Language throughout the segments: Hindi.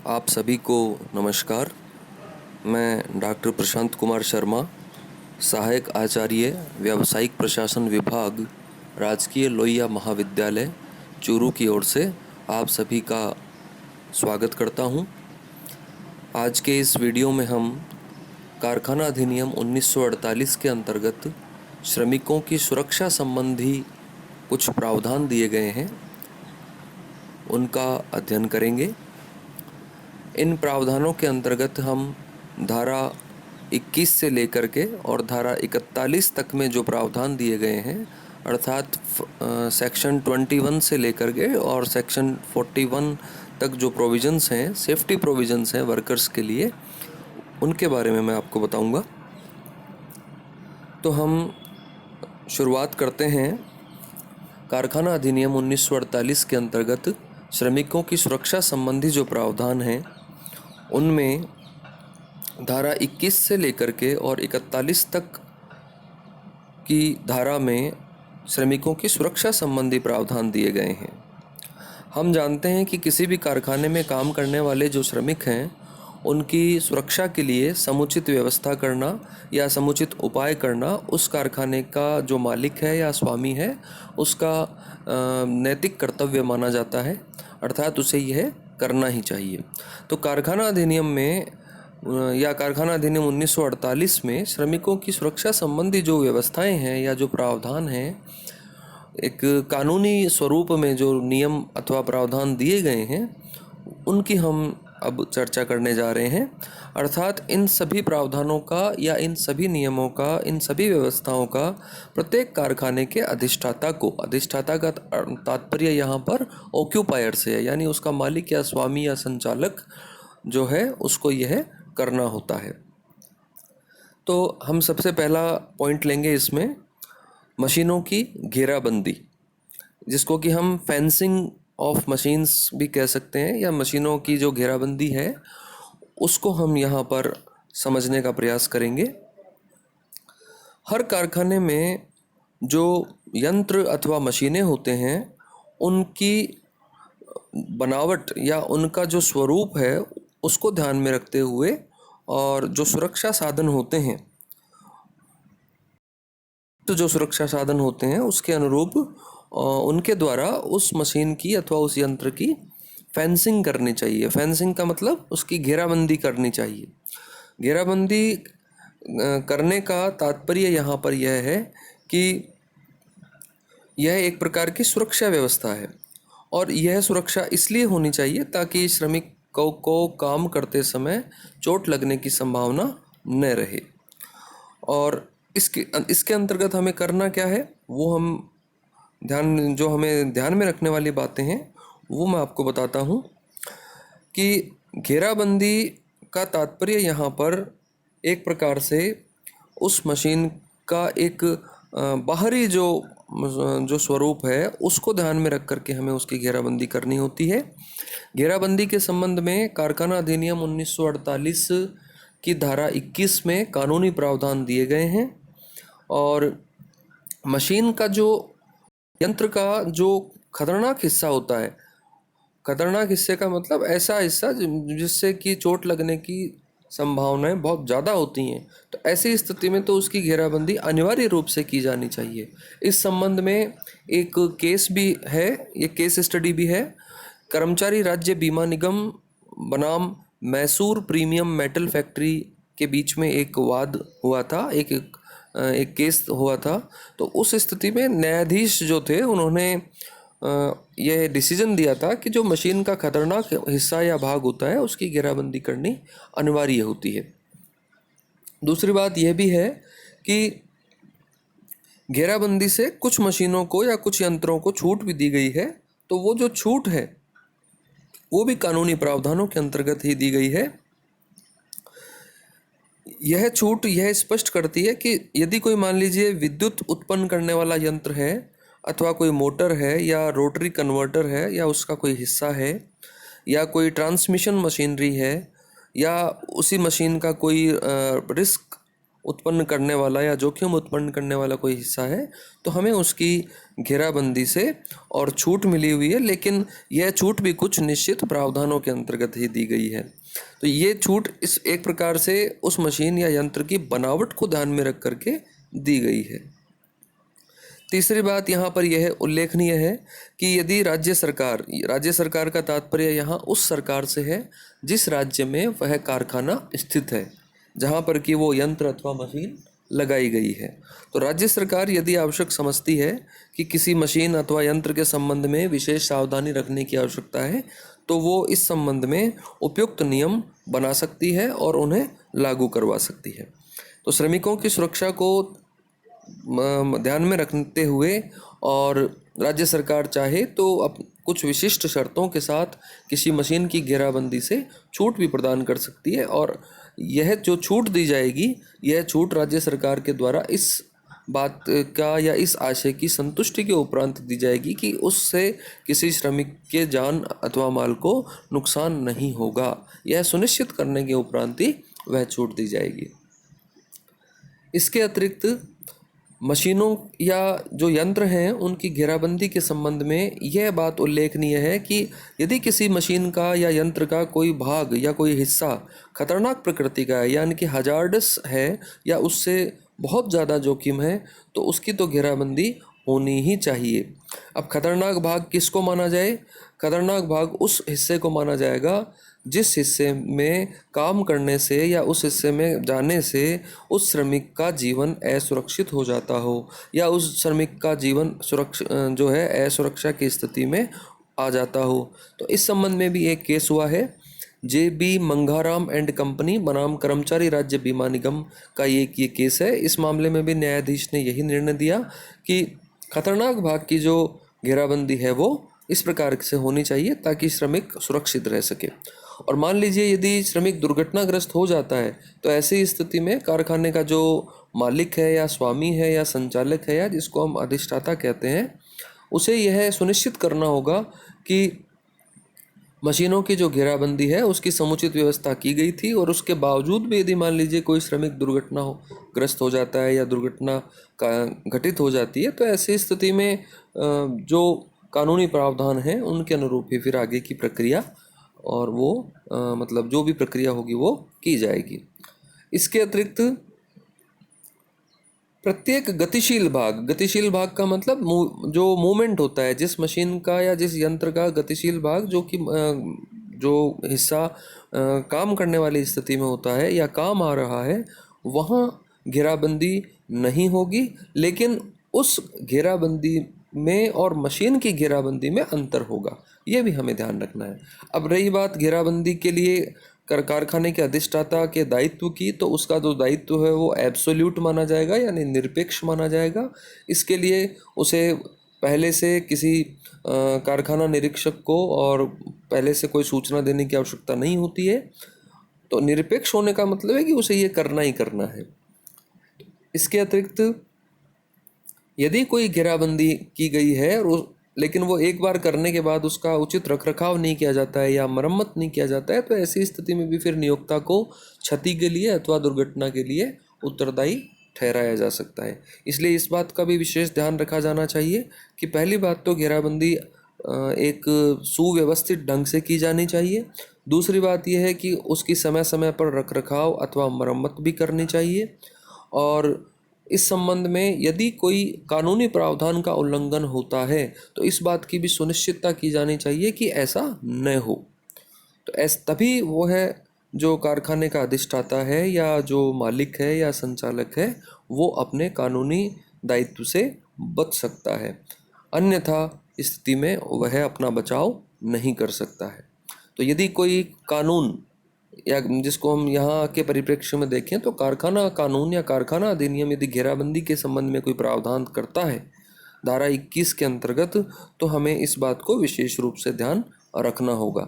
आप सभी को नमस्कार। मैं डॉक्टर प्रशांत कुमार शर्मा, सहायक आचार्य व्यावसायिक प्रशासन विभाग, राजकीय लोहिया महाविद्यालय, चूरू की ओर से आप सभी का स्वागत करता हूं। आज के इस वीडियो में हम कारखाना अधिनियम 1948 के अंतर्गत श्रमिकों की सुरक्षा संबंधी कुछ प्रावधान दिए गए हैं, उनका अध्ययन करेंगे। इन प्रावधानों के अंतर्गत हम धारा 21 से लेकर के और धारा 41 तक में जो प्रावधान दिए गए हैं, अर्थात सेक्शन 21 से लेकर के और सेक्शन 41 तक जो प्रोविजंस हैं, सेफ्टी प्रोविजंस हैं वर्कर्स के लिए, उनके बारे में मैं आपको बताऊंगा। तो हम शुरुआत करते हैं। कारखाना अधिनियम 1948 के अंतर्गत श्रमिकों की सुरक्षा संबंधी जो प्रावधान हैं, उनमें धारा 21 से लेकर के और 41 तक की धारा में श्रमिकों की सुरक्षा संबंधी प्रावधान दिए गए हैं। हम जानते हैं कि किसी भी कारखाने में काम करने वाले जो श्रमिक हैं, उनकी सुरक्षा के लिए समुचित व्यवस्था करना या समुचित उपाय करना उस कारखाने का जो मालिक है या स्वामी है, उसका नैतिक कर्तव्य माना जाता है, अर्थात उसे यह करना ही चाहिए। तो कारखाना अधिनियम में या कारखाना अधिनियम 1948 में श्रमिकों की सुरक्षा संबंधी जो व्यवस्थाएं हैं या जो प्रावधान हैं, एक कानूनी स्वरूप में जो नियम अथवा प्रावधान दिए गए हैं, उनकी हम अब चर्चा करने जा रहे हैं। अर्थात इन सभी प्रावधानों का या इन सभी नियमों का, इन सभी व्यवस्थाओं का प्रत्येक कारखाने के अधिष्ठाता का तात्पर्य यहाँ पर ऑक्यूपायर से है, यानी उसका मालिक या स्वामी या संचालक जो है उसको यह करना होता है। तो हम सबसे पहला पॉइंट लेंगे इसमें मशीनों की घेराबंदी, जिसको कि हम फेंसिंग ऑफ मशीन्स भी कह सकते हैं, या मशीनों की जो घेराबंदी है उसको हम यहाँ पर समझने का प्रयास करेंगे। हर कारखाने में जो यंत्र अथवा मशीनें होते हैं, उनकी बनावट या उनका जो स्वरूप है उसको ध्यान में रखते हुए और जो सुरक्षा साधन होते हैं, तो जो सुरक्षा साधन होते हैं उसके अनुरूप उनके द्वारा उस मशीन की अथवा उस यंत्र की फेंसिंग करनी चाहिए। फेंसिंग का मतलब उसकी घेराबंदी करनी चाहिए। घेराबंदी करने का तात्पर्य यहाँ पर यह है कि यह एक प्रकार की सुरक्षा व्यवस्था है, और यह सुरक्षा इसलिए होनी चाहिए ताकि श्रमिक को काम करते समय चोट लगने की संभावना न रहे। और इसके अंतर्गत हमें करना क्या है, वो हमें ध्यान में रखने वाली बातें हैं वो मैं आपको बताता हूँ। कि घेराबंदी का तात्पर्य यहाँ पर एक प्रकार से उस मशीन का एक बाहरी जो स्वरूप है उसको ध्यान में रख करके हमें उसकी घेराबंदी करनी होती है। घेराबंदी के संबंध में कारखाना अधिनियम 1948 की धारा 21 में कानूनी प्रावधान दिए गए हैं, और मशीन का जो यंत्र का जो खतरनाक हिस्सा होता है, खतरनाक हिस्से का मतलब ऐसा हिस्सा जिससे कि चोट लगने की संभावनाएं बहुत ज़्यादा होती हैं, तो ऐसी स्थिति में तो उसकी घेराबंदी अनिवार्य रूप से की जानी चाहिए। इस संबंध में एक केस भी है, ये केस स्टडी भी है। कर्मचारी राज्य बीमा निगम बनाम मैसूर प्रीमियम मेटल फैक्ट्री के बीच में एक वाद हुआ था, एक केस हुआ था। तो उस स्थिति में न्यायाधीश जो थे उन्होंने यह डिसीजन दिया था कि जो मशीन का खतरनाक हिस्सा या भाग होता है उसकी घेराबंदी करनी अनिवार्य होती है। दूसरी बात यह भी है कि घेराबंदी से कुछ मशीनों को या कुछ यंत्रों को छूट भी दी गई है, तो वो जो छूट है वो भी कानूनी प्रावधानों के अंतर्गत ही दी गई है। यह छूट यह स्पष्ट करती है कि यदि कोई मान लीजिए विद्युत उत्पन्न करने वाला यंत्र है, अथवा कोई मोटर है या रोटरी कन्वर्टर है या उसका कोई हिस्सा है, या कोई ट्रांसमिशन मशीनरी है, या उसी मशीन का कोई रिस्क उत्पन्न करने वाला या जोखिम उत्पन्न करने वाला कोई हिस्सा है तो हमें उसकी घेराबंदी से और छूट मिली हुई है, लेकिन यह छूट भी कुछ निश्चित प्रावधानों के अंतर्गत ही दी गई है। तो ये छूट इस एक प्रकार से उस मशीन या यंत्र की बनावट को ध्यान में रख करके दी गई है। तीसरी बात यहाँ पर यह उल्लेखनीय है कि यदि राज्य सरकार का तात्पर्य यहाँ उस सरकार से है जिस राज्य में वह कारखाना स्थित है, जहाँ पर कि वो यंत्र अथवा मशीन लगाई गई है। तो राज्य सरकार यदि आवश्यक समझती है कि किसी मशीन अथवा यंत्र के संबंध में विशेष सावधानी रखने की आवश्यकता है तो वो इस संबंध में उपयुक्त नियम बना सकती है और उन्हें लागू करवा सकती है। तो श्रमिकों की सुरक्षा को ध्यान में रखते हुए और राज्य सरकार चाहे तो कुछ विशिष्ट शर्तों के साथ किसी मशीन की घेराबंदी से छूट भी प्रदान कर सकती है, और यह जो छूट दी जाएगी यह छूट राज्य सरकार के द्वारा इस बात का या इस आशय की संतुष्टि के उपरांत दी जाएगी कि उससे किसी श्रमिक के जान अथवा माल को नुकसान नहीं होगा। यह सुनिश्चित करने के उपरांत ही वह छूट दी जाएगी। इसके अतिरिक्त मशीनों या जो यंत्र हैं उनकी घेराबंदी के संबंध में यह बात उल्लेखनीय है कि यदि किसी मशीन का या यंत्र का कोई भाग या कोई हिस्सा खतरनाक प्रकृति का है, यानी कि हजार्डस है या उससे बहुत ज़्यादा जोखिम है, तो उसकी तो घेराबंदी होनी ही चाहिए। अब खतरनाक भाग किसको माना जाए? खतरनाक भाग उस हिस्से को माना जाएगा जिस हिस्से में काम करने से या उस हिस्से में जाने से उस श्रमिक का जीवन असुरक्षित हो जाता हो या उस श्रमिक का जीवन जो है असुरक्षा की स्थिति में आ जाता हो। तो इस संबंध में भी एक केस हुआ है, JB मंगाराम एंड कंपनी बनाम कर्मचारी राज्य बीमा निगम का ये केस है। इस मामले में भी न्यायाधीश ने यही निर्णय दिया कि खतरनाक भाग की जो घेराबंदी है वो इस प्रकार से होनी चाहिए ताकि श्रमिक सुरक्षित रह सके। और मान लीजिए यदि श्रमिक दुर्घटनाग्रस्त हो जाता है तो ऐसी स्थिति में कारखाने का जो मालिक है या स्वामी है या संचालक है या जिसको हम अधिष्ठाता कहते हैं, उसे यह सुनिश्चित करना होगा कि मशीनों की जो घेराबंदी है उसकी समुचित व्यवस्था की गई थी, और उसके बावजूद भी यदि मान लीजिए कोई श्रमिक ग्रस्त हो जाता है या दुर्घटना का घटित हो जाती है तो ऐसी स्थिति में जो कानूनी प्रावधान हैं उनके अनुरूप ही फिर आगे की प्रक्रिया और वो मतलब जो भी प्रक्रिया होगी वो की जाएगी। इसके अतिरिक्त प्रत्येक गतिशील भाग का मतलब जो मूवमेंट होता है, जिस मशीन का या जिस यंत्र का गतिशील भाग जो कि जो हिस्सा काम करने वाली स्थिति में होता है या काम आ रहा है, वहाँ घेराबंदी नहीं होगी, लेकिन उस घेराबंदी में और मशीन की घेराबंदी में अंतर होगा। ये भी हमें ध्यान रखना है। अब रही बात घेराबंदी के लिए कारखाने के अधिष्ठाता के दायित्व की, तो उसका जो दायित्व है वो एब्सोल्यूट माना जाएगा यानी निरपेक्ष माना जाएगा। इसके लिए उसे पहले से किसी कारखाना निरीक्षक को और पहले से कोई सूचना देने की आवश्यकता नहीं होती है। तो निरपेक्ष होने का मतलब है कि उसे ये करना ही करना है। इसके अतिरिक्त यदि कोई घेराबंदी की गई है और लेकिन वो एक बार करने के बाद उसका उचित रखरखाव नहीं किया जाता है या मरम्मत नहीं किया जाता है, तो ऐसी स्थिति में भी फिर नियोक्ता को क्षति के लिए अथवा दुर्घटना के लिए उत्तरदायी ठहराया जा सकता है। इसलिए इस बात का भी विशेष ध्यान रखा जाना चाहिए कि पहली बात तो घेराबंदी एक सुव्यवस्थित ढंग से की जानी चाहिए। दूसरी बात यह है कि उसकी समय समय पर रखरखाव अथवा मरम्मत भी करनी चाहिए, और इस संबंध में यदि कोई कानूनी प्रावधान का उल्लंघन होता है तो इस बात की भी सुनिश्चितता की जानी चाहिए कि ऐसा न हो। तो तभी वो है जो कारखाने का अधिष्ठाता है या जो मालिक है या संचालक है वो अपने कानूनी दायित्व से बच सकता है, अन्यथा स्थिति में वह अपना बचाव नहीं कर सकता है। तो यदि कोई कानून या जिसको हम यहाँ के परिप्रेक्ष्य में देखें तो कारखाना कानून या कारखाना अधिनियम यदि घेराबंदी के संबंध में कोई प्रावधान करता है धारा 21 के अंतर्गत, तो हमें इस बात को विशेष रूप से ध्यान रखना होगा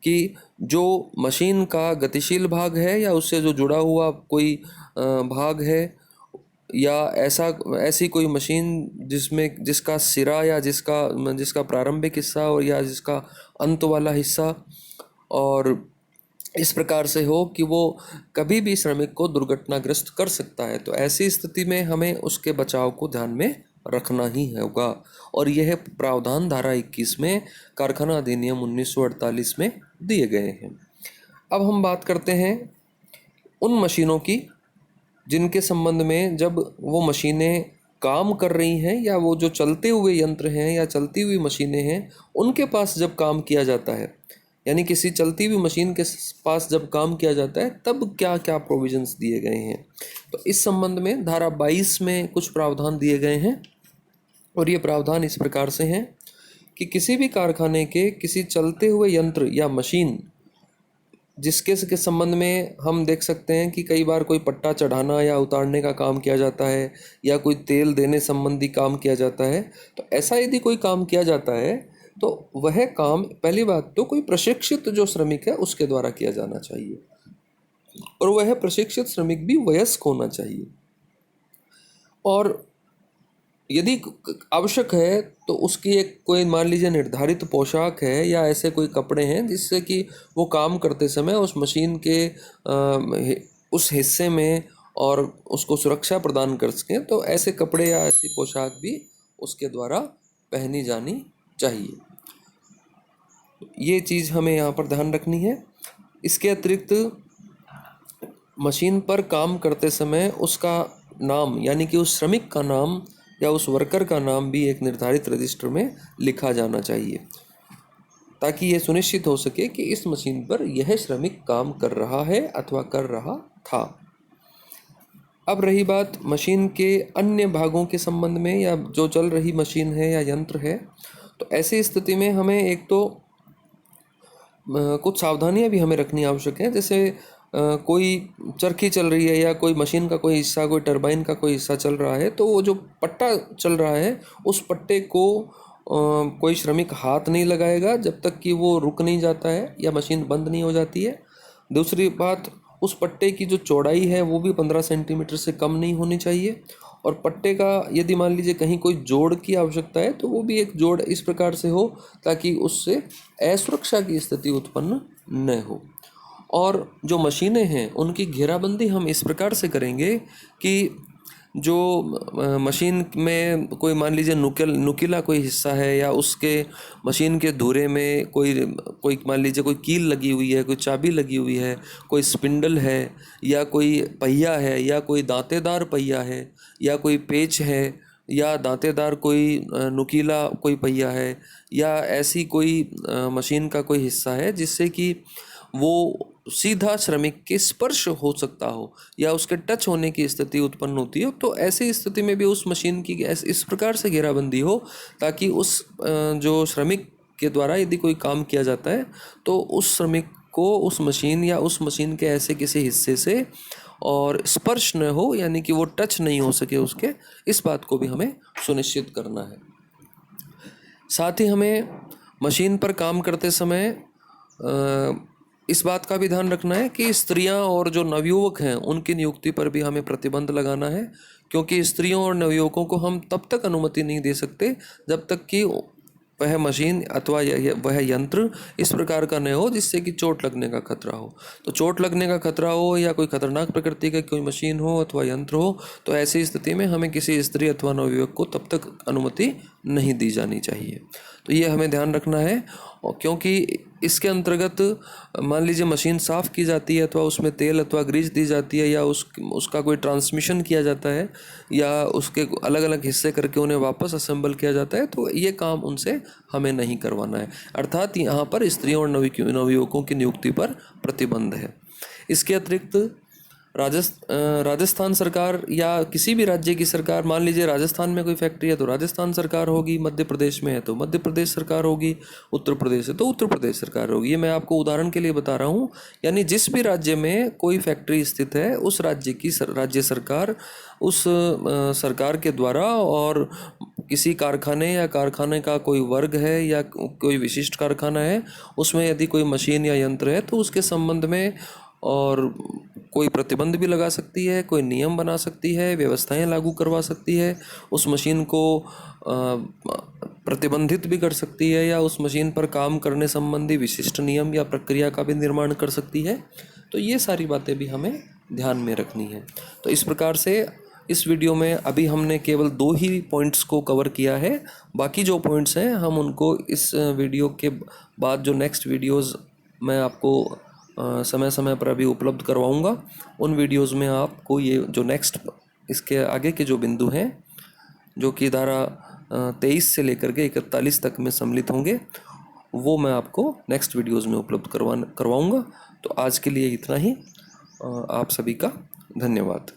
कि जो मशीन का गतिशील भाग है या उससे जो जुड़ा हुआ कोई भाग है या ऐसी कोई मशीन जिसका सिरा या जिसका प्रारंभिक हिस्सा और या जिसका अंत वाला हिस्सा और इस प्रकार से हो कि वो कभी भी श्रमिक को दुर्घटनाग्रस्त कर सकता है। तो ऐसी स्थिति में हमें उसके बचाव को ध्यान में रखना ही होगा, और यह प्रावधान धारा 21 में कारखाना अधिनियम 1948 में दिए गए हैं। अब हम बात करते हैं उन मशीनों की जिनके संबंध में जब वो मशीनें काम कर रही हैं या वो जो चलते हुए यंत्र हैं या चलती हुई मशीनें हैं उनके पास जब काम किया जाता है, यानी किसी चलती हुई मशीन के पास जब काम किया जाता है तब क्या क्या प्रोविजंस दिए गए हैं। तो इस संबंध में धारा 22 में कुछ प्रावधान दिए गए हैं, और ये प्रावधान इस प्रकार से हैं कि किसी भी कारखाने के किसी चलते हुए यंत्र या मशीन जिसके के संबंध में हम देख सकते हैं कि कई बार कोई पट्टा चढ़ाना या उतारने का काम किया जाता है या कोई तेल देने संबंधी काम किया जाता है, तो ऐसा यदि कोई काम किया जाता है तो वह काम पहली बात तो कोई प्रशिक्षित जो श्रमिक है उसके द्वारा किया जाना चाहिए, और वह प्रशिक्षित श्रमिक भी वयस्क होना चाहिए। और यदि आवश्यक है तो उसकी एक कोई मान लीजिए निर्धारित पोशाक है या ऐसे कोई कपड़े हैं जिससे कि वो काम करते समय उस मशीन के उस हिस्से में और उसको सुरक्षा प्रदान कर सकें, तो ऐसे कपड़े या ऐसी पोशाक भी उसके द्वारा पहनी जानी चाहिए। ये चीज़ हमें यहाँ पर ध्यान रखनी है। इसके अतिरिक्त मशीन पर काम करते समय उसका नाम यानी कि उस श्रमिक का नाम या उस वर्कर का नाम भी एक निर्धारित रजिस्टर में लिखा जाना चाहिए, ताकि ये सुनिश्चित हो सके कि इस मशीन पर यह श्रमिक काम कर रहा है अथवा कर रहा था। अब रही बात मशीन के अन्य भागों के संबंध में या जो चल रही मशीन है या यंत्र है, तो ऐसी स्थिति में हमें एक तो कुछ सावधानियां भी हमें रखनी आवश्यक है। जैसे कोई चरखी चल रही है या कोई मशीन का कोई हिस्सा, कोई टरबाइन का कोई हिस्सा चल रहा है, तो वो जो पट्टा चल रहा है उस पट्टे को कोई श्रमिक हाथ नहीं लगाएगा जब तक कि वो रुक नहीं जाता है या मशीन बंद नहीं हो जाती है। दूसरी बात, उस पट्टे की जो चौड़ाई है वो भी 15 सेंटीमीटर से कम नहीं होनी चाहिए, और पट्टे का यदि मान लीजिए कहीं कोई जोड़ की आवश्यकता है तो वो भी एक जोड़ इस प्रकार से हो ताकि उससे असुरक्षा की स्थिति उत्पन्न न हो। और जो मशीनें हैं उनकी घेराबंदी हम इस प्रकार से करेंगे कि जो मशीन में कोई मान लीजिए नुकीला कोई हिस्सा है या उसके मशीन के धुरे में कोई मान लीजिए कोई कील लगी हुई है, कोई चाबी लगी हुई है, कोई स्पिंडल है या कोई पहिया है या कोई दांतेदार पहिया है या कोई पेच है या दांतेदार कोई नुकीला कोई पहिया है या ऐसी कोई मशीन का कोई हिस्सा है जिससे कि वो सीधा श्रमिक के स्पर्श हो सकता हो या उसके टच होने की स्थिति उत्पन्न होती हो, तो ऐसी स्थिति में भी उस मशीन की इस प्रकार से घेराबंदी हो ताकि उस जो श्रमिक के द्वारा यदि कोई काम किया जाता है तो उस श्रमिक को उस मशीन या उस मशीन के ऐसे किसी हिस्से से और स्पर्श न हो, यानी कि वो टच नहीं हो सके उसके, इस बात को भी हमें सुनिश्चित करना है। साथ ही हमें मशीन पर काम करते समय इस बात का भी ध्यान रखना है कि स्त्रियां और जो नवयुवक हैं उनकी नियुक्ति पर भी हमें प्रतिबंध लगाना है, क्योंकि स्त्रियों और नवयुवकों को हम तब तक अनुमति नहीं दे सकते जब तक कि वह मशीन अथवा वह यंत्र इस प्रकार का न हो जिससे कि चोट लगने का खतरा हो। तो चोट लगने का खतरा हो या कोई खतरनाक प्रकृति का कोई मशीन हो अथवा यंत्र हो, तो ऐसी स्थिति में हमें किसी स्त्री अथवा नवयुवक को तब तक अनुमति नहीं दी जानी चाहिए। तो ये हमें ध्यान रखना है, और क्योंकि इसके अंतर्गत मान लीजिए मशीन साफ़ की जाती है अथवा उसमें तेल अथवा ग्रीस दी जाती है या उसका कोई ट्रांसमिशन किया जाता है या उसके अलग अलग हिस्से करके उन्हें वापस असेंबल किया जाता है, तो ये काम उनसे हमें नहीं करवाना है। अर्थात यहाँ पर स्त्रियों और नवयुवकों की नियुक्ति पर प्रतिबंध है। इसके अतिरिक्त राजस्थान सरकार या किसी भी राज्य की सरकार, मान लीजिए राजस्थान में कोई फैक्ट्री है तो राजस्थान सरकार होगी, मध्य प्रदेश में है तो मध्य प्रदेश सरकार होगी, उत्तर प्रदेश है तो उत्तर प्रदेश सरकार होगी। ये मैं आपको उदाहरण के लिए बता रहा हूँ। यानी जिस भी राज्य में कोई फैक्ट्री स्थित है उस राज्य की राज्य सरकार उस सरकार के द्वारा, और किसी कारखाने या कारखाने का कोई वर्ग है या कोई विशिष्ट कारखाना है उसमें यदि कोई मशीन या यंत्र है तो उसके संबंध में और कोई प्रतिबंध भी लगा सकती है, कोई नियम बना सकती है, व्यवस्थाएं लागू करवा सकती है, उस मशीन को प्रतिबंधित भी कर सकती है, या उस मशीन पर काम करने संबंधी विशिष्ट नियम या प्रक्रिया का भी निर्माण कर सकती है। तो ये सारी बातें भी हमें ध्यान में रखनी है। तो इस प्रकार से इस वीडियो में अभी हमने केवल 2 ही पॉइंट्स को कवर किया है। बाकी जो पॉइंट्स हैं हम उनको इस वीडियो के बाद जो नेक्स्ट वीडियोज़ मैं आपको समय समय पर अभी उपलब्ध करवाऊंगा, उन वीडियोज़ में आपको ये जो नेक्स्ट इसके आगे के जो बिंदु हैं, जो कि धारा 23 से लेकर के 41 तक में सम्मिलित होंगे, वो मैं आपको नेक्स्ट वीडियोज़ में उपलब्ध करवाऊंगा। तो आज के लिए इतना ही। आप सभी का धन्यवाद।